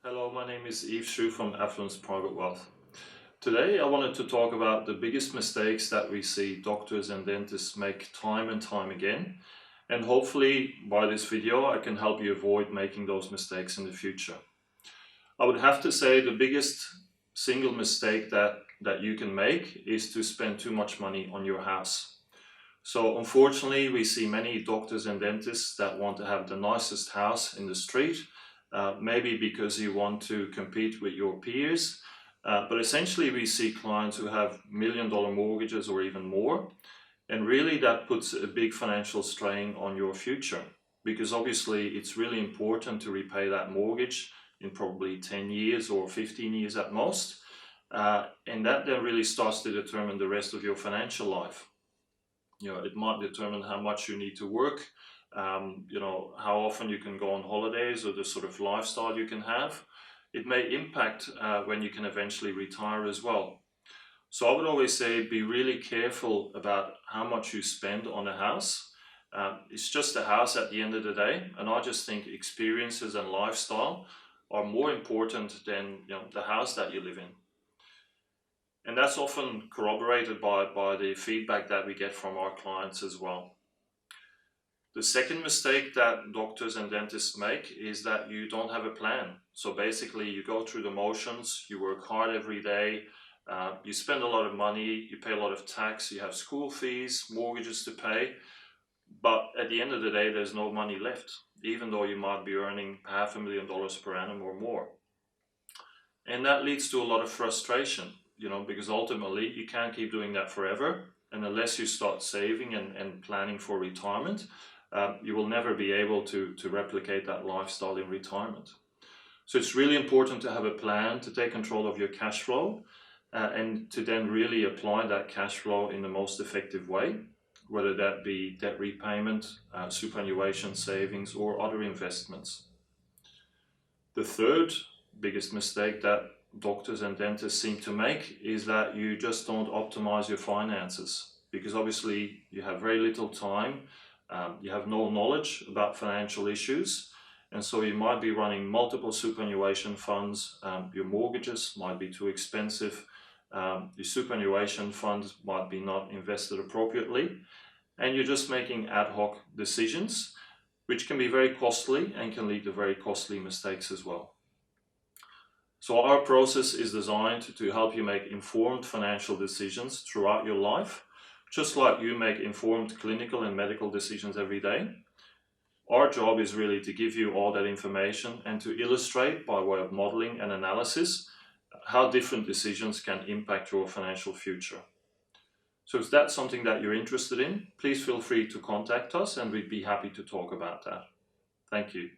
Hello, my name is Yves Shu from Affluence Private Wealth. Today I wanted to talk about the biggest mistakes that we see doctors and dentists make time and time again. And hopefully by this video I can help you avoid making those mistakes in the future. I would have to say the biggest single mistake that you can make is to spend too much money on your house. So unfortunately, we see many doctors and dentists that want to have the nicest house in the street, maybe because you want to compete with your peers. But essentially, we see clients who have $1 million mortgages or even more. And really, that puts a big financial strain on your future because obviously it's really important to repay that mortgage in probably 10 years or 15 years at most. And that then really starts to determine the rest of your financial life. It might determine how much you need to work, how often you can go on holidays or the sort of lifestyle you can have. It may impact when you can eventually retire as well. So I would always say be really careful about how much you spend on a house. It's just a house at the end of the day, and I just think experiences and lifestyle are more important than the house that you live in. And that's often corroborated by the feedback that we get from our clients as well. The second mistake that doctors and dentists make is that you don't have a plan. So basically you go through the motions, you work hard every day, you spend a lot of money, you pay a lot of tax, you have school fees, mortgages to pay, but at the end of the day there's no money left, even though you might be earning $500,000 per annum or more. And that leads to a lot of frustration, because ultimately you can't keep doing that forever. And unless you start saving and planning for retirement, you will never be able to replicate that lifestyle in retirement. So it's really important to have a plan, to take control of your cash flow, and to then really apply that cash flow in the most effective way, whether that be debt repayment, superannuation savings, or other investments. The third biggest mistake that doctors and dentists seem to make is that you just don't optimize your finances, because obviously you have very little time, you have no knowledge about financial issues, and so you might be running multiple superannuation funds. Your mortgages might be too expensive, your superannuation funds might be not invested appropriately, and you're just making ad hoc decisions which can be very costly and can lead to very costly mistakes as well. So our process is designed to help you make informed financial decisions throughout your life, just like you make informed clinical and medical decisions every day. Our job is really to give you all that information and to illustrate by way of modeling and analysis how different decisions can impact your financial future. So if that's something that you're interested in, please feel free to contact us and we'd be happy to talk about that. Thank you.